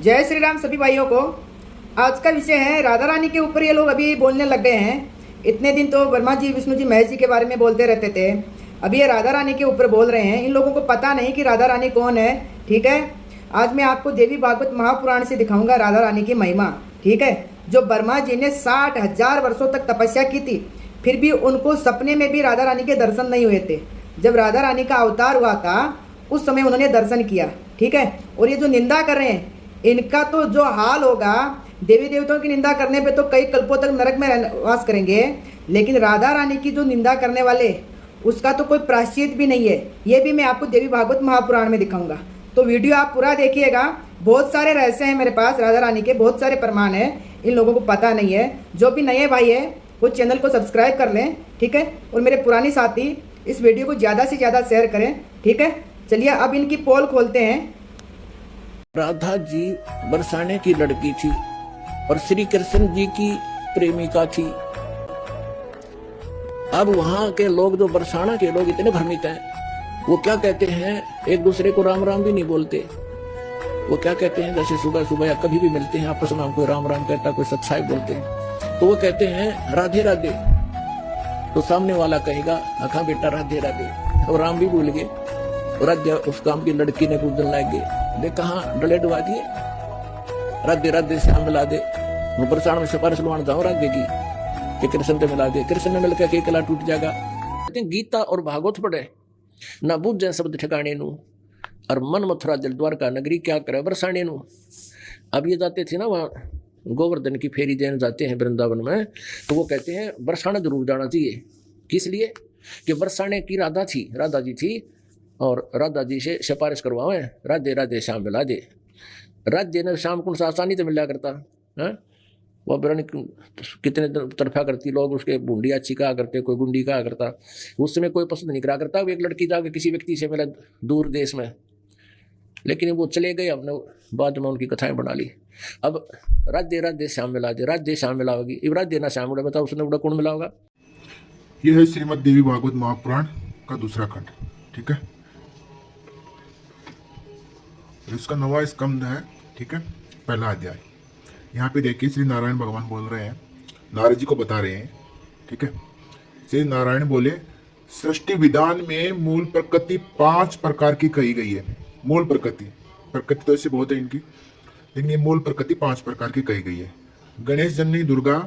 जय श्री राम सभी भाइयों को। आज का विषय है राधा रानी के ऊपर। ये लोग अभी बोलने लग गए हैं। इतने दिन तो ब्रह्मा जी, विष्णु जी, महेश जी के बारे में बोलते रहते थे। अभी ये राधा रानी के ऊपर बोल रहे हैं। इन लोगों को पता नहीं कि राधा रानी कौन है। ठीक है, आज मैं आपको देवी भागवत महापुराण से दिखाऊंगा राधा रानी की महिमा। ठीक है, जो ब्रह्मा जी ने 60,000 वर्षों तक तपस्या की थी, फिर भी उनको सपने में भी राधा रानी के दर्शन नहीं हुए थे। जब राधा रानी का अवतार हुआ था उस समय उन्होंने दर्शन किया। ठीक है, और ये जो निंदा कर रहे हैं इनका तो जो हाल होगा, देवी देवताओं की निंदा करने पे तो कई कल्पों तक नरक में वास करेंगे, लेकिन राधा रानी की जो निंदा करने वाले उसका तो कोई प्रायश्चित भी नहीं है। ये भी मैं आपको देवी भागवत महापुराण में दिखाऊंगा, तो वीडियो आप पूरा देखिएगा। बहुत सारे रहस्य हैं मेरे पास राधा रानी के, बहुत सारे प्रमाण हैं, इन लोगों को पता नहीं है। जो भी नए भाई है वो चैनल को सब्सक्राइब कर लें। ठीक है, और मेरे पुराने साथी इस वीडियो को ज़्यादा से ज़्यादा शेयर करें। ठीक है, चलिए अब इनकी पोल खोलते हैं। राधा जी बरसाने की लड़की थी और श्री कृष्ण जी की प्रेमिका थी। अब वहां के लोग, जो बरसाना के लोग, इतने भ्रमित हैं। वो क्या कहते हैं, एक दूसरे को राम राम भी नहीं बोलते। वो क्या कहते हैं, जैसे सुबह सुबह या कभी भी मिलते हैं आपस में, कोई राम राम कहता, कोई सत्साई बोलते हैं, तो वो कहते हैं राधे राधे। तो सामने वाला कहेगा हाँ बेटा राधे राधे, और राम भी भूल गए। राधे उस काम की लड़की ने कुछ दिन लग गए, देख कहाँ डले डुबा दिए, राधे राधे श्याम मिला दे। वो बरसाना में सिफारिश लवाना जाऊं राधे की कि कृष्ण से मिला दे, कृष्ण ने मिलकर के कला टूट जाएगा। कहते हैं गीता और भागवत पढ़े ना बूझे शब्द ठिकाने नू, और मन मथुरा जल द्वारका नगरी क्या करे बरसाने नू। अब ये जाते थे ना वहाँ गोवर्धन की फेरी देने जाते हैं वृंदावन में, तो वो कहते हैं बरसाना जरूर जाना चाहिए। किस लिए कि बरसाने की राधा थी, राधा जी थी, और राधा जी से सिफारिश करवावे राधे राधे श्याम मिला दे। राधे ने शाम को आसानी से मिला करता है। वह बिरन कितने तरफा करती, लोग उसके बूंदी अच्छी कहा करते, कोई गुंडी कहा करता। उस समय कोई पसंद नहीं करा करता। वो एक लड़की जाकर किसी व्यक्ति से मिला दूर देश में, लेकिन वो चले गए, हमने बाद में उनकी कथाएं बना ली। अब राधे राधे श्याम मिला दे, राधे श्याम मिला होगी, अब राधे ना श्याम उड़ा, बताओ उसने उड़ा कौन मिला होगा। यह है श्रीमद देवी भागवत महापुराण का दूसरा खंड। ठीक है, इसका 9वां स्कंद है। ठीक है, पहला अध्याय। यहाँ पे देखिए श्री नारायण भगवान बोल रहे हैं, नारद जी को बता रहे हैं। ठीक है, श्री नारायण बोले सृष्टि विधान में मूल प्रकृति 5 प्रकार की कही गई है। मूल प्रकृति, प्रकृति तो ऐसे बहुत है इनकी, लेकिन ये मूल प्रकृति 5 प्रकार की कही गई है। गणेश जननी दुर्गा,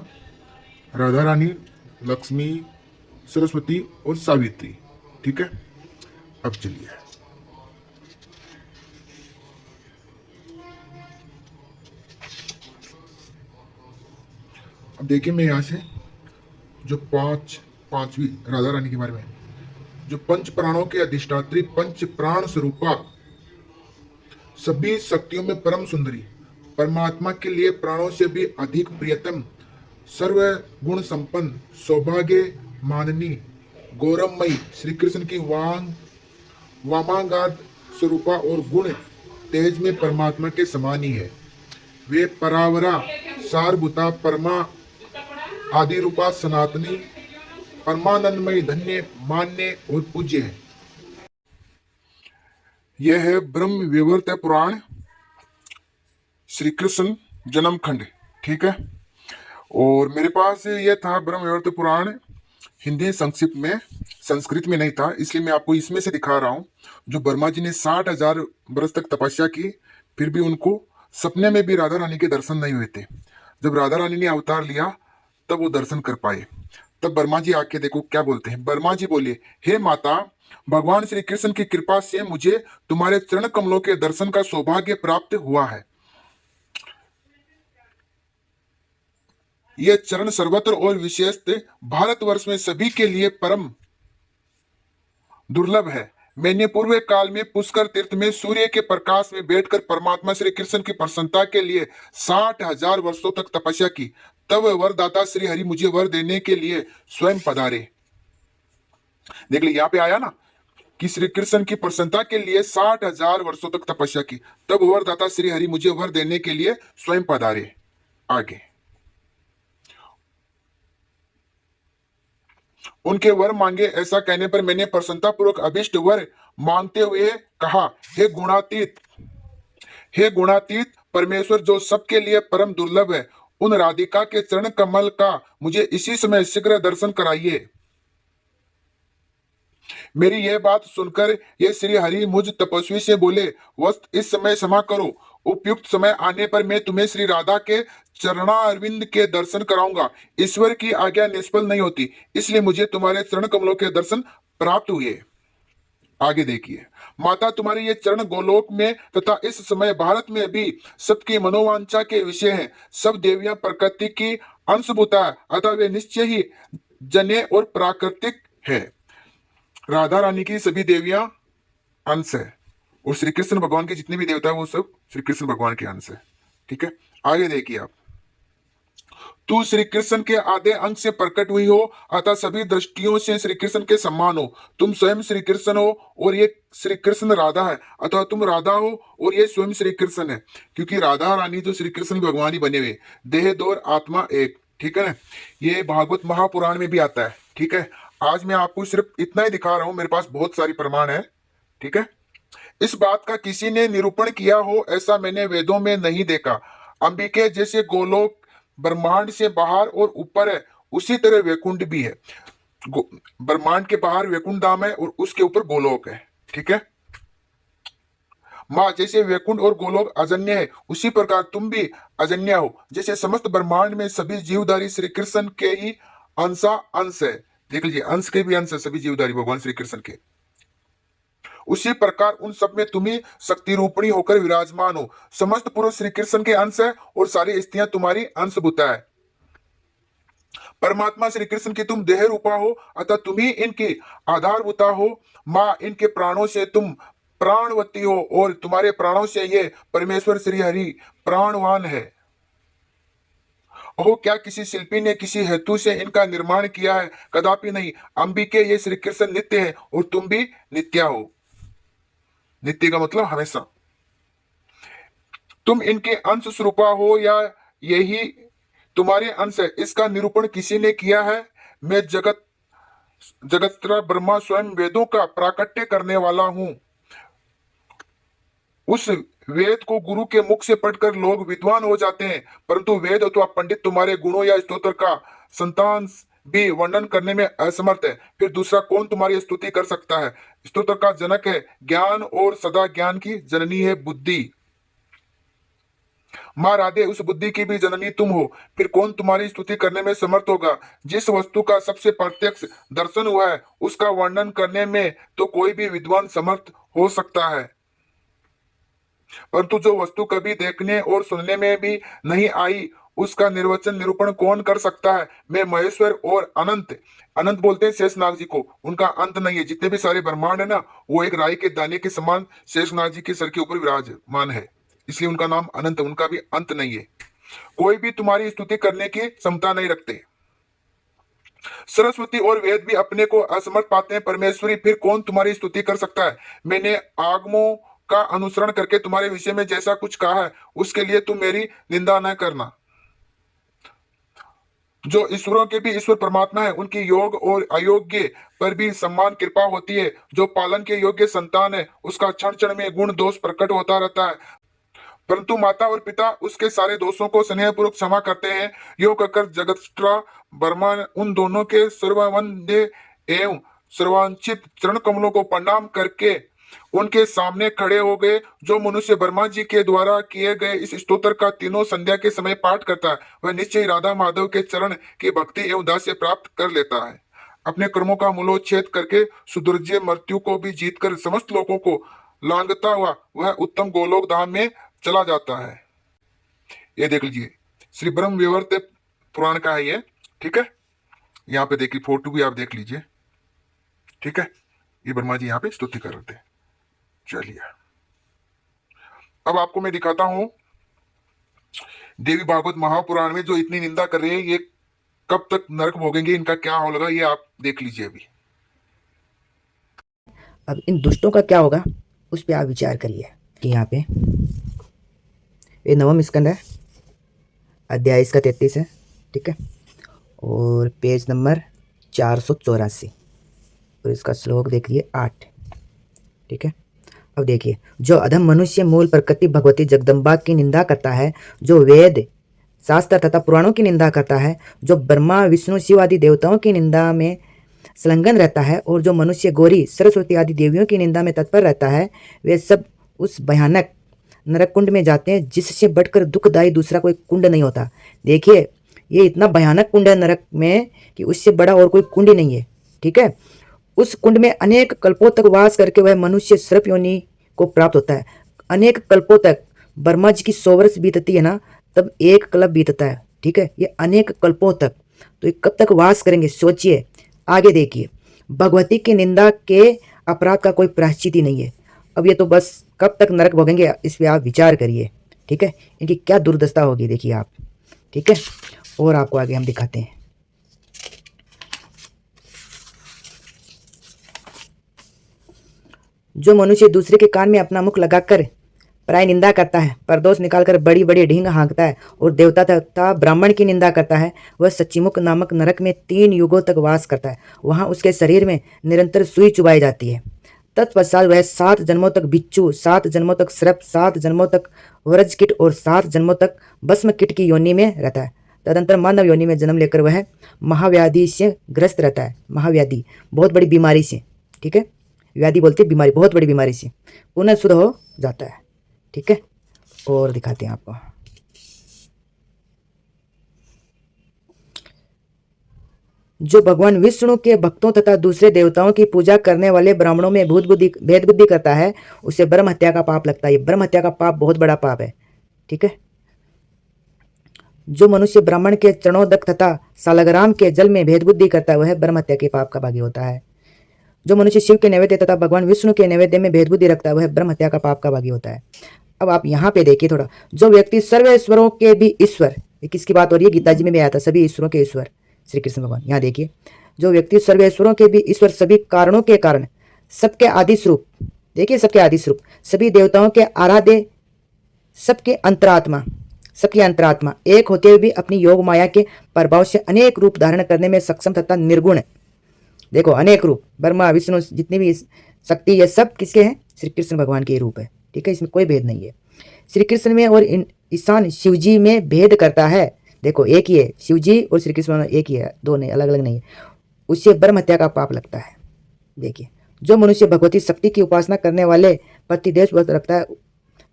राधा रानी, लक्ष्मी, सरस्वती और सावित्री। ठीक है, अब चलिए अब देखिए, मैं यहाँ से जो पांचवी राधा रानी के बारे में, जो पंच प्राणों के अधिष्ठात्री, पंच प्राण स्वरूपा, सभी शक्तियों में परम सुंदरी, परमात्मा के लिए प्राणों से भी अधिक प्रियतम, सर्व गुण संपन्न, सौभाग्य माननी, गौरवमयी श्री कृष्ण की वामांगाद स्वरूपा और गुण तेज में परमात्मा के समान ही है। वे परावरा, सारभूता, परमा आदि रूपा, सनातनी, परमानंदमयी, धन्य, मान्य और पूज्य है। यह है ब्रह्म विवर्त पुराण, श्री कृष्ण जन्म खंड। ठीक है, और मेरे पास यह था ब्रह्म विवर्त पुराण, हिंदी संक्षिप्त में, संस्कृत में नहीं था, इसलिए मैं आपको इसमें से दिखा रहा हूँ। जो ब्रह्मा जी ने 60,000 वर्ष तक तपस्या की, फिर भी उनको सपने में भी राधा रानी के दर्शन नहीं हुए थे। जब राधा रानी ने अवतार लिया तब वो दर्शन कर पाए। तब ब्रह्मा जी आके देखो क्या बोलते हैं। ब्रह्मा जी बोले, हे माता, भगवान श्री कृष्ण की कृपा से मुझे तुम्हारे चरण कमलों के दर्शन का सौभाग्य प्राप्त हुआ है। यह चरण सर्वत्र और विशेषतः भारतवर्ष में सभी के लिए परम दुर्लभ है। मैंने पूर्व काल में पुष्कर तीर्थ में सूर्य के प्रकाश में बैठकर परमात्मा श्री कृष्ण की प्रसन्नता के लिए 60,000 वर्षों तक तपस्या की। तब वरदाता श्री हरि मुझे वर देने के लिए स्वयं पधारे। देख लीजिए, यहाँ पे आया ना कि श्री कृष्ण की प्रसन्नता के लिए 60,000 वर्षों तक तपस्या की, तब वरदाता श्री हरि मुझे वर देने के लिए स्वयं पधारे। आगे उनके वर मांगे, ऐसा कहने पर मैंने प्रसन्नता पूर्वक अभिष्ट वर मांगते हुए कहा, हे गुणातीत, हे गुणातीत परमेश्वर जो सबके लिए परम दुर्लभ है, उन राधिका के चरण कमल का मुझे इसी समय शीघ्र दर्शन कराइए। मेरी यह बात सुनकर ये श्री हरि मुझ तपस्वी से बोले, वस्त इस समय क्षमा करो, उपयुक्त समय आने पर मैं तुम्हें श्री राधा के चरणारविंद के दर्शन कराऊंगा। ईश्वर की आज्ञा निष्फल नहीं होती, इसलिए मुझे तुम्हारे चरण कमलों के दर्शन प्राप्त हुए। आगे देखिए, माता तुम्हारे ये चरण गोलोक में तथा इस समय भारत में भी सबकी मनोवांछा के विषय हैं। सब देवियां प्रकृति की अंशभूता है, अतः वे निश्चय ही जन्य और प्राकृतिक है। राधा रानी की सभी देवियां अंश है और श्री कृष्ण भगवान के जितने भी देवता है वो सब श्री कृष्ण भगवान के अंश है। ठीक है, आगे देखिए आप, तू श्री कृष्ण के आधे अंश से प्रकट हुई हो, अतः सभी दृष्टियों से श्री कृष्ण के समान हो। तुम स्वयं श्री कृष्ण हो और ये श्री कृष्ण राधा है, अथवा तुम राधा हो और ये स्वयं श्री कृष्ण है, क्योंकि राधा रानी तो श्री कृष्ण भगवान ही बने हुए, देह दो और आत्मा एक। ठीक है ना, ये भागवत महापुराण में भी आता है। ठीक है, आज मैं आपको सिर्फ इतना ही दिखा रहा हूं, मेरे पास बहुत सारी प्रमाण है। ठीक है, इस बात का किसी ने निरूपण किया हो ऐसा मैंने वेदों में नहीं देखा। अंबिके जैसे गोलोक ब्रह्मांड से बाहर और ऊपर है, उसी तरह वैकुंठ भी है। ब्रह्मांड के बाहर वैकुंठ धाम है और उसके ऊपर गोलोक है। ठीक है, माँ जैसे वैकुंठ और गोलोक अजन्य है, उसी प्रकार तुम भी अजन्य हो। जैसे समस्त ब्रह्मांड में सभी जीवधारी श्री कृष्ण के ही अंश है। देख लीजिए, अंश के भी अंश है सभी जीवधारी भगवान श्री कृष्ण के, उसी प्रकार उन सब में तुम्ही शक्ति रूपणी होकर विराजमान हो। समस्त पुरुष श्री कृष्ण के अंश है और सारी स्त्रियां तुम्हारी अंशभूता है। परमात्मा श्री कृष्ण की तुम देह रूपा हो, अतः तुम ही इनकी आधारभूता हो। माँ, इनके प्राणों से तुम प्राणवती हो और तुम्हारे प्राणों से ये परमेश्वर श्री हरि प्राणवान है। ओह, क्या किसी शिल्पी ने किसी हेतु से इनका निर्माण किया है? कदापि नहीं। अंबिके, ये श्री कृष्ण नित्य है और तुम भी नित्य हो। नित्य का मतलब हमेशा। तुम इनके अंश स्वरूपा हो या यही तुम्हारे अंश है, इसका निरूपण किसी ने किया है? मैं जगतरा ब्रह्मा स्वयं वेदों का प्राकट्य करने वाला हूं। उस वेद को गुरु के मुख से पढ़कर लोग विद्वान हो जाते हैं, परंतु वेद अथवा पंडित तुम्हारे गुणों या स्तोत्र का संतान भी वर्णन करने में असमर्थ है। फिर दूसरा कौन तुम्हारी स्तुति कर सकता है? स्तोत्र का जनक है ज्ञान और सदा ज्ञान की जननी है बुद्धि। माँ राधे, उस बुद्धि की भी जननी तुम हो, फिर कौन तुम्हारी स्तुति करने में समर्थ होगा? जिस वस्तु का सबसे प्रत्यक्ष दर्शन हुआ है उसका वर्णन करने में तो कोई भी विद्वान समर्थ हो सकता है, परंतु जो वस्तु कभी देखने और सुनने में भी नहीं आई उसका निर्वचन निरूपण कौन कर सकता है? मैं महेश्वर और अनंत, अनंत बोलते हैं शेषनाग जी को, उनका अंत नहीं है। जितने भी सारे ब्रह्मांड है ना, वो एक राई के दाने के समान शेषनाग जी के सर के ऊपर विराजमान है, इसलिए उनका नाम अनंत, उनका भी अंत नहीं है। कोई भी तुम्हारी स्तुति करने की क्षमता नहीं रखते। सरस्वती और वेद भी अपने को असमर्थ पाते हैं परमेश्वरी, फिर कौन तुम्हारी स्तुति कर सकता है? मैंने आगमों का अनुसरण करके तुम्हारे विषय में जैसा कुछ कहा है उसके लिए तुम मेरी निंदा न करना। जो ईश्वरों के भी ईश्वर परमात्मा है, उनकी योग और अयोग्य पर भी सम्मान कृपा होती है। जो पालन के योग्य संतान है उसका क्षण क्षण में गुण दोष प्रकट होता रहता है, परंतु माता और पिता उसके सारे दोषों को स्नेहपूर्वक क्षमा करते हैं। यो कहकर जगतस्त्रा ब्रह्मा उन दोनों के सर्ववंदे एवं सर्वांचित चरण कमलों को प्रणाम करके उनके सामने खड़े हो गए। जो मनुष्य ब्रह्मा जी के द्वारा किए गए इस स्तोत्र का तीनों संध्या के समय पाठ करता है वह निश्चय राधा माधव के चरण की भक्ति एवं दास्य प्राप्त कर लेता है। अपने कर्मों का मूलोच्छेद करके सुदुर्जय मृत्यु को भी जीतकर समस्त लोगों को लांघता हुआ वह उत्तम गोलोक धाम में चला जाता है। ये देख लीजिए, श्री ब्रह्म विवर्त पुराण का है ये। ठीक है, यहाँ पे देखिए, फोटो भी आप देख लीजिए। ठीक है, ये ब्रह्मा जी यहाँ पे स्तुति कर रहे थे। चलिए, अब आपको मैं दिखाता हूं देवी भागवत महापुराण में जो इतनी निंदा कर रहे हैं ये कब तक नरक भोगेंगे, इनका क्या होगा, ये आप देख लीजिए अभी। अब इन दुष्टों का क्या होगा उस पर आप विचार करिए कि यहाँ पे ये 9वां स्कंद है, अध्याय इसका 33 है। ठीक है, और पेज नंबर 484 और इसका श्लोक देखिए 8। ठीक है, अब देखिए, जो अधम मनुष्य मूल प्रकृति भगवती जगदम्बा की निंदा करता है, जो वेद शास्त्र तथा पुराणों की निंदा करता है, जो ब्रह्मा विष्णु शिव आदि देवताओं की निंदा में संलग्न रहता है, और जो मनुष्य गौरी सरस्वती आदि देवियों की निंदा में तत्पर रहता है, वे सब उस भयानक नरक कुंड में जाते हैं, जिससे बढ़कर दुखदायी दूसरा कोई कुंड नहीं होता। देखिए, ये इतना भयानक कुंड है नरक में कि उससे बड़ा और कोई कुंड ही नहीं है। ठीक है, उस कुंड में अनेक कल्पों तक वास करके वह मनुष्य सर्प योनि को प्राप्त होता है। अनेक कल्पों तक, ब्रह्मा जी की 100 वर्ष बीतती है ना, तब एक कल्प बीतता है। ठीक है, ये अनेक कल्पों तक, तो ये कब तक वास करेंगे सोचिए। आगे देखिए, भगवती की निंदा के अपराध का कोई प्रायश्चित ही नहीं है। अब ये तो बस कब तक नरक भोगेंगे, इस पर आप विचार करिए। ठीक है, इनकी क्या दुर्दशा होगी देखिए आप। ठीक है, और आपको आगे हम दिखाते हैं। जो मनुष्य दूसरे के कान में अपना मुख लगाकर प्राय निंदा करता है, परदोष निकालकर बड़ी बड़ी ढींग हाँकता है और देवता तथा ब्राह्मण की निंदा करता है, वह सच्चिमुख नामक नरक में 3 युगों तक वास करता है। वहां उसके शरीर में निरंतर सुई चुभाई जाती है। तत्पश्चात वह 7 जन्मों तक बिच्छू, 7 जन्मों तक सर्प, 7 जन्मों तक वज्र कीट और 7 जन्मों तक भस्म कीट की योनि में रहता है। तदंतर मानव योनि में जन्म लेकर वह महाव्याधि से ग्रस्त रहता है। महाव्याधि, बहुत बड़ी बीमारी से। ठीक है, व्याधि बोलते हैं बीमारी, बहुत बड़ी बीमारी से पुनः शुद्ध हो जाता है। ठीक है, और दिखाते हैं आपको। जो भगवान विष्णु के भक्तों तथा दूसरे देवताओं की पूजा करने वाले ब्राह्मणों में भेद बुद्धि करता है, उसे ब्रह्म हत्या का पाप लगता है। ब्रह्म हत्या का पाप बहुत बड़ा पाप है। ठीक है, जो मनुष्य ब्राह्मण के चरणोदक तथा सालग्राम के जल में भेद बुद्धि करता है, वह ब्रह्म हत्या के पाप का भागी होता है। जो मनुष्य शिव के नैवेद्य तथा भगवान विष्णु के नैवेद्य में भेद बुद्धि रखता है, वह ब्रह्म हत्या का पाप का भागी होता है। अब आप यहाँ पे देखिए थोड़ा, जो व्यक्ति सर्वेश्वरों के भी ईश्वर, ये किसकी बात हो रही है, गीता जी में भी आया था, सभी ईश्वरों के ईश्वर श्री कृष्ण भगवान। यहाँ देखिए, जो व्यक्ति सर्वेश्वरों के भी ईश्वर, सभी कारणों के कारण, सबके आदि स्वरूप, देखिए सबके आदि स्वरूप, सभी देवताओं के आराध्य, सबके अंतरात्मा, सबकी अंतरात्मा एक होते हुए भी अपनी योग माया के प्रभाव से अनेक रूप धारण करने में सक्षम तथा निर्गुण। देखो, अनेक रूप, ब्रह्मा विष्णु जितनी भी शक्ति, ये सब किसके हैं, श्री कृष्ण भगवान के रूप है। ठीक है, इसमें कोई भेद नहीं है। श्री कृष्ण में और ईशान शिव जी में भेद करता है। देखो, एक ही है, शिव जी और श्री कृष्ण एक ही है, दो नहीं, अलग अलग नहीं है। उससे ब्रह्म हत्या का पाप लगता है। देखिए, जो मनुष्य भगवती शक्ति की उपासना करने वाले प्रतिदेश व्रत रखता है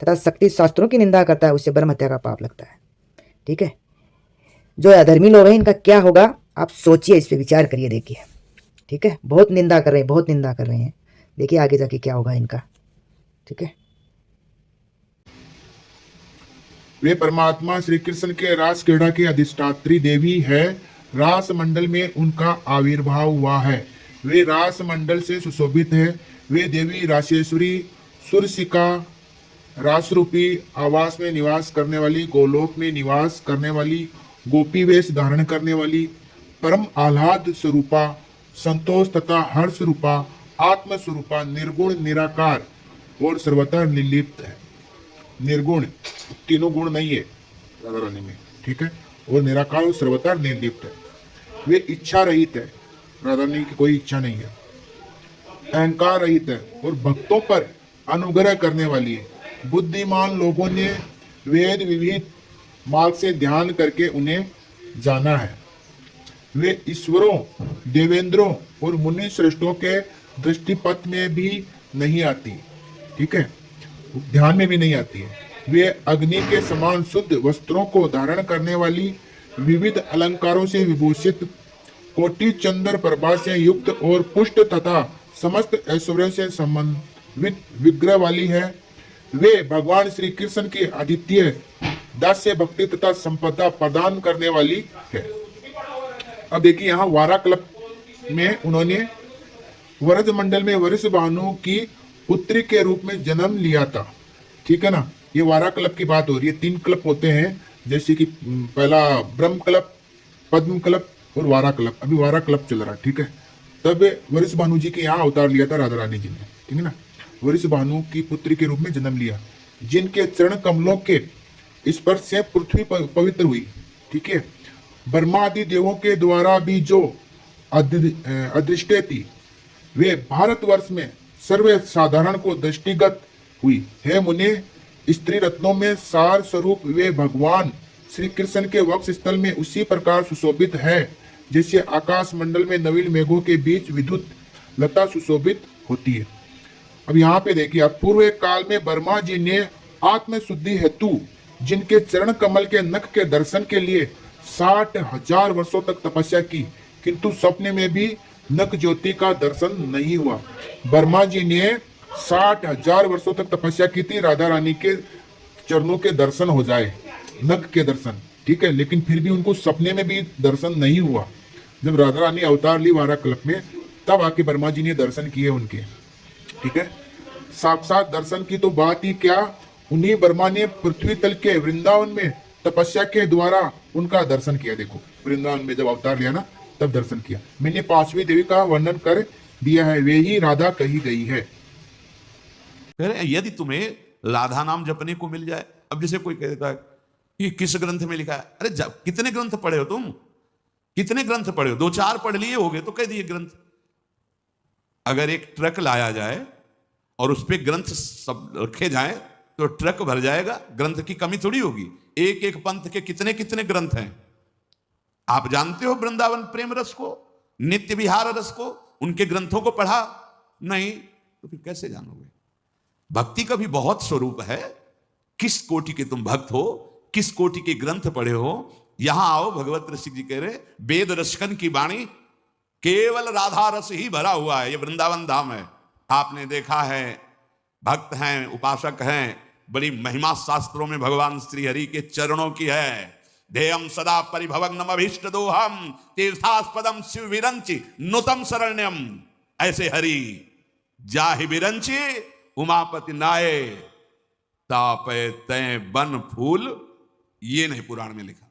तथा शक्ति शास्त्रों की निंदा करता है, उससे ब्रह्म हत्या का पाप लगता है। ठीक है, जो अधर्मी लोग हैं, इनका क्या होगा आप सोचिए, इस पर विचार करिए। देखिए, ठीक है, बहुत निंदा कर रहे हैं, बहुत निंदा कर रहे हैं। देखिए आगे जाके क्या होगा इनका। ठीक है, वे परमात्मा श्री कृष्ण के रास क्रीड़ा की अधिष्ठात्री देवी है। रास मंडल में उनका आविर्भाव हुआ है। वे रास मंडल से सुशोभित है। वे देवी राशेश्वरी सुरसिका रास रूपी आवास में निवास करने वाली, गोलोक में निवास करने वाली, गोपी वेश धारण करने वाली, परम आह्लाद स्वरूपा, संतोष तथा हर्ष रूपा, आत्म स्वरूपा, निर्गुण निराकार और सर्वथा निर्लिप्त है। निर्गुण, तीनों गुण नहीं है राधा रानी में। ठीक है, और निराकार और सर्वथा निर्लिप्त है। वे इच्छा रहित है, राधा रानी की कोई इच्छा नहीं है। अहंकार रहित है और भक्तों पर अनुग्रह करने वाली है। बुद्धिमान लोगों ने वेद विविध मार्ग से ध्यान करके उन्हें जाना है। वे ईश्वरों, देवेंद्रों और मुनि श्रेष्ठों के दृष्टिपथ में भी नहीं आती। ठीक है, ध्यान में भी नहीं आती है। वे अग्नि के समान शुद्ध वस्त्रों को धारण करने वाली, विविध अलंकारों से विभूषित, कोटि चंद्र प्रभा से युक्त और पुष्ट तथा समस्त ऐश्वर्यों से संबंधित विग्रह वाली है। वे भगवान श्री कृष्ण की अद्वितीय दास्य भक्ति तथा संपदा प्रदान करने वाली है। अब देखिए, यहाँ वाराकल्प में उन्होंने वरद मंडल में वरिष्ठ भानु की पुत्री के रूप में जन्म लिया था। ठीक है ना, ये वाराकल्प की बात हो रही है। 3 कल्प होते हैं, जैसे कि पहला ब्रह्म कल्प, पद्म कल्प और वाराकल्प। अभी वाराकल्प चल रहा है। ठीक है, तब वरिष्ठ भानु जी के यहाँ अवतार लिया था राधा रानी जी ने। ठीक है ना, वरिष्ठ भानु की पुत्री के रूप में जन्म लिया, जिनके चरण कमलों के स्पर्श से पृथ्वी पवित्र हुई। ठीक है, ब्रह्मा आदि देवों के द्वारा भी जो अदृष्टे थी, वे भारतवर्ष में सर्व साधारण को दृष्टिगत हुई। हे मुने, स्त्री रत्नों में सार स्वरूप वे भगवान श्री कृष्ण के वक्ष स्थल में उसी प्रकार सुशोभित है जैसे आकाश मंडल में नवीन मेघों के बीच विद्युत लता सुशोभित होती है। अब यहाँ पे देखिए, अब पूर्व काल में ब्रह्मा जी ने आत्म शुद्धि हेतु जिनके चरण कमल के नख के दर्शन के लिए 60,000 वर्षों तक तपस्या की, किंतु सपने में भी नख ज्योति का दर्शन नहीं हुआ। ब्रह्मा जी ने 60,000 वर्षों तक तपस्या की थी राधा रानी के चरणों के दर्शन हो जाए, नख के दर्शन, ठीक है, लेकिन फिर भी उनको सपने में भी दर्शन नहीं हुआ। जब राधा रानी अवतार ली 12 कल्प में, तब आके ब्रह्मा जी ने दर्शन किए उनके, ठीक है। साक्षात दर्शन की तो बात ही क्या, उन्हीं ब्रह्मा ने पृथ्वी तल के वृंदावन में तपस्या के द्वारा उनका दर्शन किया। देखो, वृंदावन में जब अवतार लिया ना, तब दर्शन किया। मैंने 5वीं देवी का वर्णन कर दिया है, वे ही राधा कही गई है। यदि तुम्हें राधा नाम जपने को मिल जाए, अब जैसे कोई कहता है कि किस ग्रंथ में लिखा है, अरे कितने ग्रंथ पढ़े हो तुम, कितने ग्रंथ पढ़े हो, 2-4 पढ़ लिए होगे तो कह दिए ग्रंथ। अगर एक ट्रक लाया जाए और उस पर ग्रंथ सब रखे जाए तो ट्रक भर जाएगा, ग्रंथ की कमी थोड़ी होगी। एक एक पंथ के कितने कितने ग्रंथ हैं। आप जानते हो वृंदावन प्रेम रस को, नित्य विहार रस को, उनके ग्रंथों को पढ़ा नहीं तो फिर कैसे जानोगे। भक्ति का भी बहुत स्वरूप है, किस कोटि के तुम भक्त हो, किस कोटि के ग्रंथ पढ़े हो। यहां आओ, भगवत ऋषि जी कह रहे वेद रसकन की वाणी केवल राधा रस ही भरा हुआ है। ये वृंदावन धाम है। आपने देखा है, भक्त हैं, उपासक हैं, बड़ी महिमा शास्त्रों में भगवान श्री हरि के चरणों की है। ध्येयम सदा परिभवग्नम अभीष्ट दोहम तीर्थास्पदम शिव विरंचि नुतम शरण्यम। ऐसे हरि जाहि विरंचि उमापति नाये तापे तय बन फूल। ये नहीं पुराण में लिखा,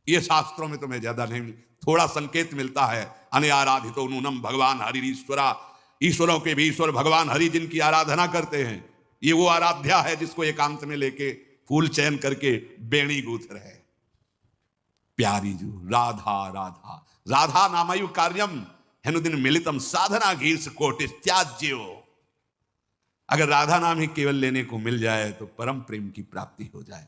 ये शास्त्रों में तुम्हें ज्यादा नहीं, थोड़ा संकेत मिलता है। अनआराधितो नूनम भगवान हरि ईश्वरा, ईश्वरों के भी ईश्वर भगवान हरि जिनकी आराधना करते हैं, ये वो आराध्या है जिसको एकांत में लेके फूल चयन करके बेणी गूंथ रहे। प्यारी जू राधा राधा राधा नामयु कार्यम हेनुदिन मिलितम साधना गीर्ष कोटिस त्याज्यो। अगर राधा नाम ही केवल लेने को मिल जाए तो परम प्रेम की प्राप्ति हो जाए।